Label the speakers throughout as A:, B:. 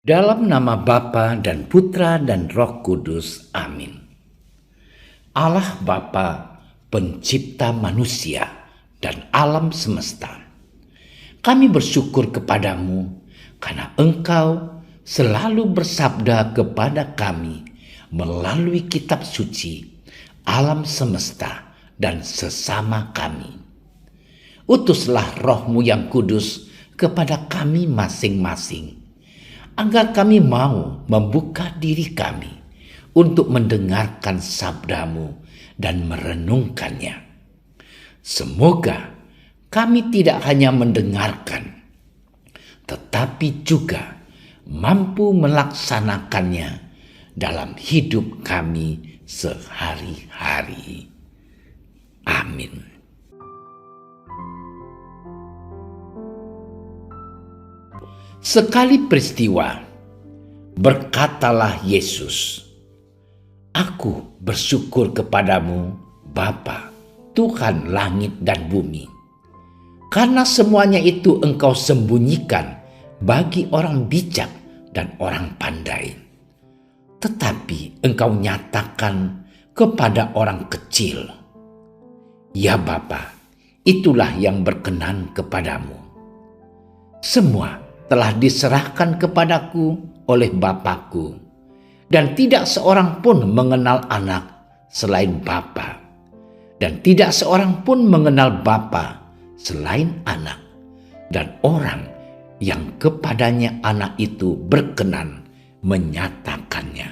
A: Dalam nama Bapa dan Putra dan Roh Kudus. Amin. Allah Bapa, pencipta manusia dan alam semesta, kami bersyukur kepadamu karena Engkau selalu bersabda kepada kami melalui kitab suci, alam semesta dan sesama kami. Utuslah Roh-Mu yang kudus kepada kami masing-masing, agar kami mau membuka diri kami untuk mendengarkan sabda-Mu dan merenungkannya. Semoga kami tidak hanya mendengarkan, tetapi juga mampu melaksanakannya dalam hidup kami sehari-hari. Amin. Sekali peristiwa, berkatalah Yesus, "Aku bersyukur kepadamu, Bapa, Tuhan langit dan bumi, karena semuanya itu Engkau sembunyikan bagi orang bijak dan orang pandai, tetapi Engkau nyatakan kepada orang kecil. Ya Bapa, itulah yang berkenan kepadamu. Semua telah diserahkan kepadaku oleh Bapakku, dan tidak seorang pun mengenal anak selain Bapa, dan tidak seorang pun mengenal Bapa selain anak, dan orang yang kepadanya anak itu berkenan menyatakannya."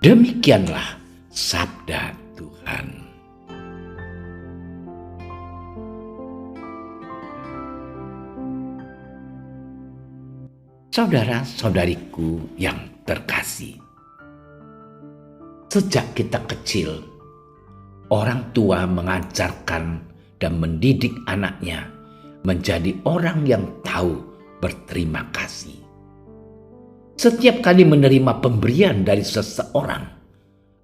A: Demikianlah sabda Tuhan. Saudara-saudariku yang terkasih, sejak kita kecil, orang tua mengajarkan dan mendidik anaknya menjadi orang yang tahu berterima kasih. Setiap kali menerima pemberian dari seseorang,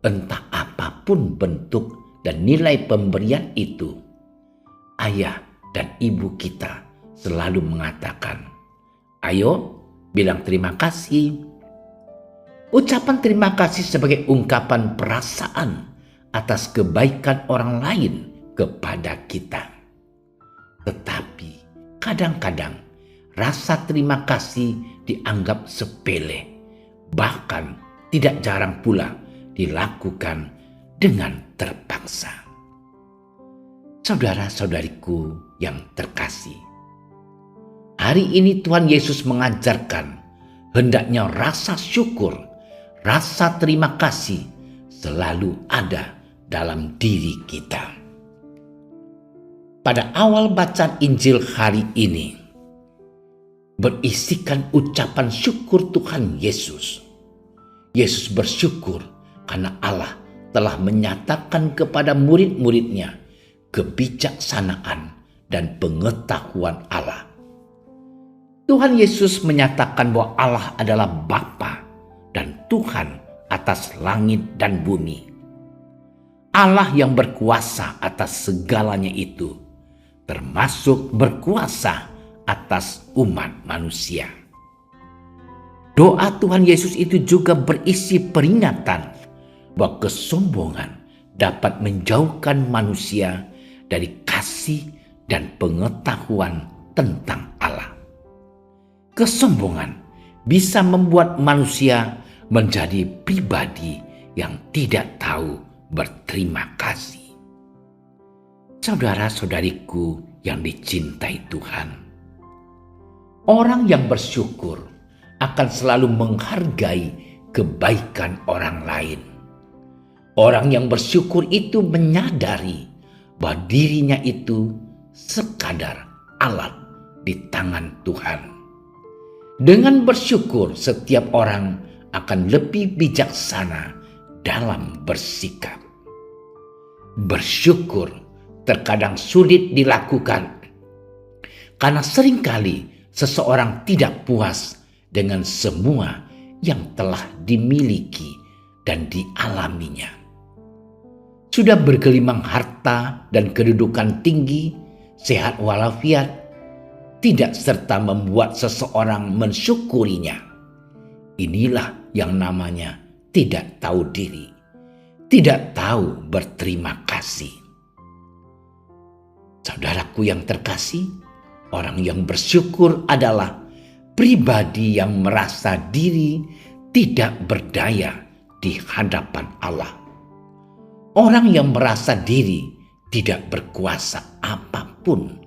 A: entah apapun bentuk dan nilai pemberian itu, ayah dan ibu kita selalu mengatakan, "Ayo, bilang terima kasih." Ucapan terima kasih sebagai ungkapan perasaan atas kebaikan orang lain kepada kita. Tetapi kadang-kadang rasa terima kasih dianggap sepele, bahkan tidak jarang pula dilakukan dengan terpaksa. Saudara-saudariku yang terkasih, hari ini Tuhan Yesus mengajarkan hendaknya rasa syukur, rasa terima kasih selalu ada dalam diri kita. Pada awal bacaan Injil hari ini berisikan ucapan syukur Tuhan Yesus. Yesus bersyukur karena Allah telah menyatakan kepada murid-muridnya kebijaksanaan dan pengetahuan Allah. Tuhan Yesus menyatakan bahwa Allah adalah Bapa dan Tuhan atas langit dan bumi. Allah yang berkuasa atas segalanya itu, termasuk berkuasa atas umat manusia. Doa Tuhan Yesus itu juga berisi peringatan bahwa kesombongan dapat menjauhkan manusia dari kasih dan pengetahuan tentang Allah. Kesombongan bisa membuat manusia menjadi pribadi yang tidak tahu berterima kasih. Saudara-saudariku yang dicintai Tuhan, orang yang bersyukur akan selalu menghargai kebaikan orang lain. Orang yang bersyukur itu menyadari bahwa dirinya itu sekadar alat di tangan Tuhan. Dengan bersyukur, setiap orang akan lebih bijaksana dalam bersikap. Bersyukur terkadang sulit dilakukan karena seringkali seseorang tidak puas dengan semua yang telah dimiliki dan dialaminya. Sudah bergelimang harta dan kedudukan tinggi, sehat walafiat, tidak serta membuat seseorang mensyukurinya. Inilah yang namanya tidak tahu diri, tidak tahu berterima kasih. Saudaraku yang terkasih, orang yang bersyukur adalah pribadi yang merasa diri tidak berdaya di hadapan Allah. Orang yang merasa diri tidak berkuasa apapun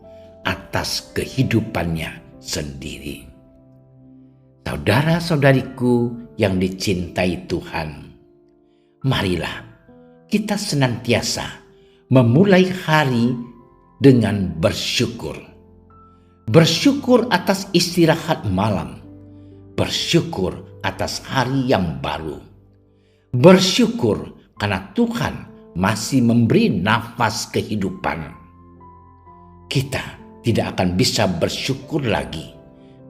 A: atas kehidupannya sendiri. Saudara-saudariku yang dicintai Tuhan, marilah kita senantiasa memulai hari dengan bersyukur. Bersyukur atas istirahat malam, bersyukur atas hari yang baru, bersyukur karena Tuhan masih memberi nafas kehidupan. Kita tidak akan bisa bersyukur lagi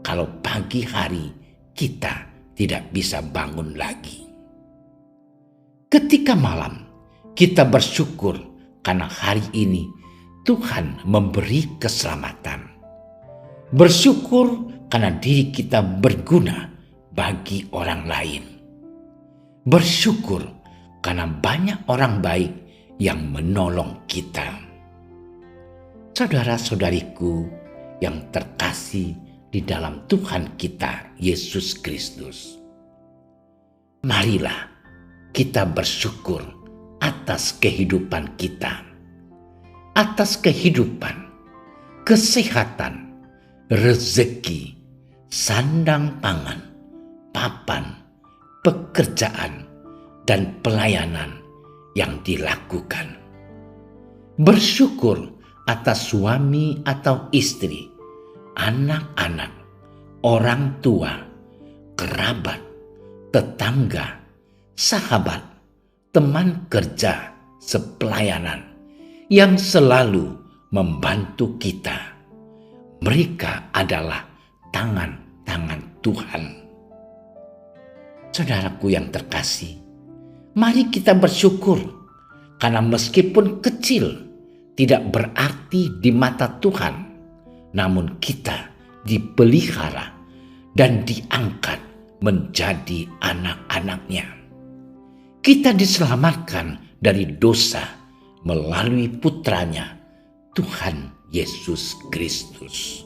A: kalau pagi hari kita tidak bisa bangun lagi. Ketika malam, kita bersyukur karena hari ini Tuhan memberi keselamatan. Bersyukur karena diri kita berguna bagi orang lain. Bersyukur karena banyak orang baik yang menolong kita. Saudara-saudariku yang terkasih di dalam Tuhan kita Yesus Kristus, marilah kita bersyukur atas kehidupan kita, atas kehidupan, kesehatan, rezeki, sandang pangan, papan, pekerjaan, dan pelayanan yang dilakukan. Bersyukur atas suami atau istri, anak-anak, orang tua, kerabat, tetangga, sahabat, teman kerja, sepelayanan yang selalu membantu kita. Mereka adalah tangan-tangan Tuhan. Saudaraku yang terkasih, mari kita bersyukur karena meskipun kecil tidak berarti di mata Tuhan, namun kita dipelihara dan diangkat menjadi anak-anaknya. Kita diselamatkan dari dosa melalui putranya, Tuhan Yesus Kristus.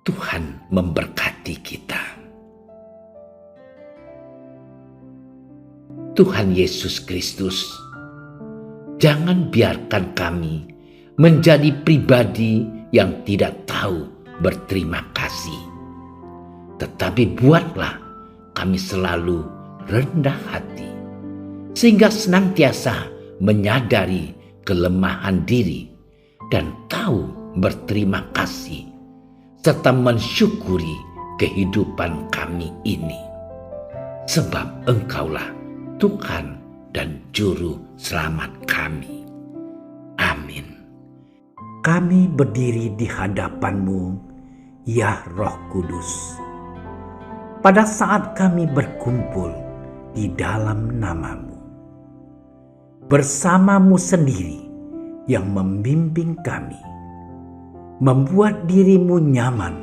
A: Tuhan memberkati kita. Tuhan Yesus Kristus, jangan biarkan kami menjadi pribadi yang tidak tahu berterima kasih. Tetapi buatlah kami selalu rendah hati, sehingga senantiasa menyadari kelemahan diri dan tahu berterima kasih, serta mensyukuri kehidupan kami ini. Sebab Engkaulah Tuhan dan Juru Selamat kami. Amin. Kami berdiri di hadapan-Mu, ya Roh Kudus, pada saat kami berkumpul di dalam nama-Mu. Bersama-Mu sendiri yang membimbing kami, membuat diri-Mu nyaman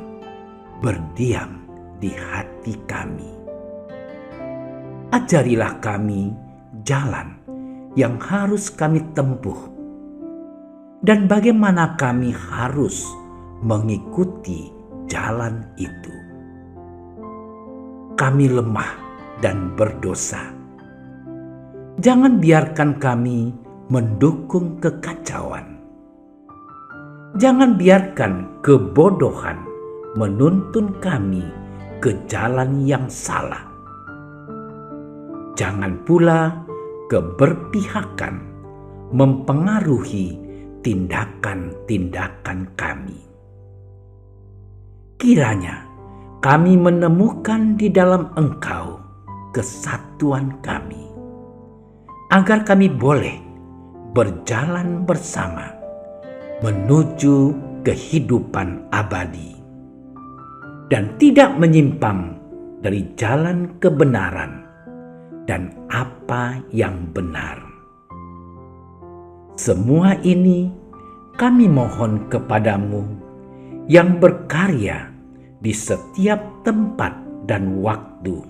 A: berdiam di hati kami. Ajarilah kami jalan yang harus kami tempuh dan bagaimana kami harus mengikuti jalan itu. Kami lemah dan berdosa. Jangan biarkan kami mendukung kekacauan. Jangan biarkan kebodohan menuntun kami ke jalan yang salah. Jangan pula keberpihakan mempengaruhi tindakan-tindakan kami. Kiranya kami menemukan di dalam Engkau kesatuan kami, agar kami boleh berjalan bersama menuju kehidupan abadi dan tidak menyimpang dari jalan kebenaran dan apa yang benar. Semua ini kami mohon kepadamu, yang berkarya di setiap tempat dan waktu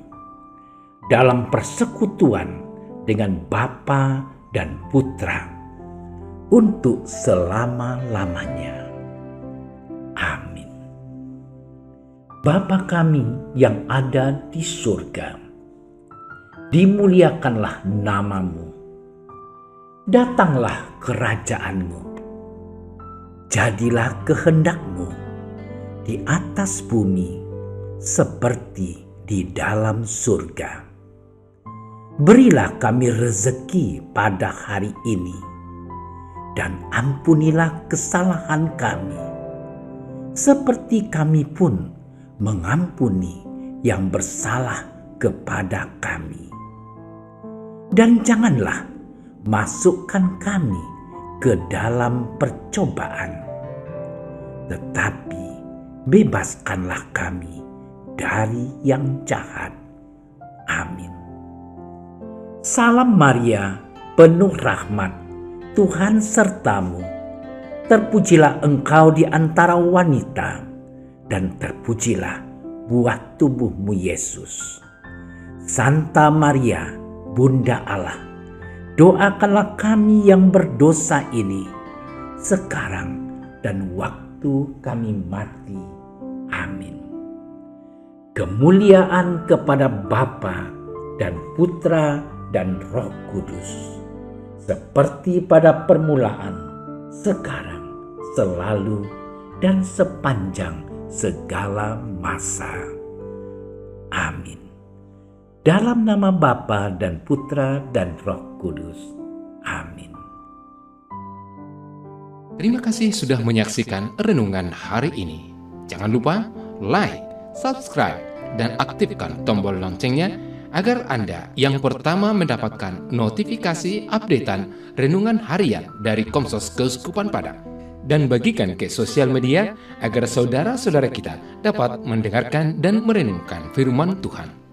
A: dalam persekutuan dengan Bapa dan Putra untuk selama-lamanya. Amin. Bapa kami yang ada di surga, dimuliakanlah nama-Mu. Datanglah kerajaan-Mu. Jadilah kehendak-Mu di atas bumi seperti di dalam surga. Berilah kami rezeki pada hari ini, dan ampunilah kesalahan kami, seperti kami pun mengampuni yang bersalah kepada kami. Dan janganlah masukkan kami ke dalam percobaan, tetapi bebaskanlah kami dari yang jahat. Amin. Salam Maria, penuh rahmat, Tuhan sertamu. Terpujilah engkau di antara wanita, dan terpujilah buah tubuhmu Yesus. Santa Maria, Bunda Allah, doakanlah kami yang berdosa ini, sekarang dan waktu kami mati. Amin. Kemuliaan kepada Bapa dan Putra dan Roh Kudus, seperti pada permulaan, sekarang, selalu, dan sepanjang segala masa. Amin. Dalam nama Bapa dan Putra dan Roh Kudus. Amin.
B: Terima kasih sudah menyaksikan renungan hari ini. Jangan lupa like, subscribe, dan aktifkan tombol loncengnya agar Anda yang pertama mendapatkan notifikasi updatean renungan harian dari Komsos Keuskupan Padang. Dan bagikan ke sosial media agar saudara-saudara kita dapat mendengarkan dan merenungkan firman Tuhan.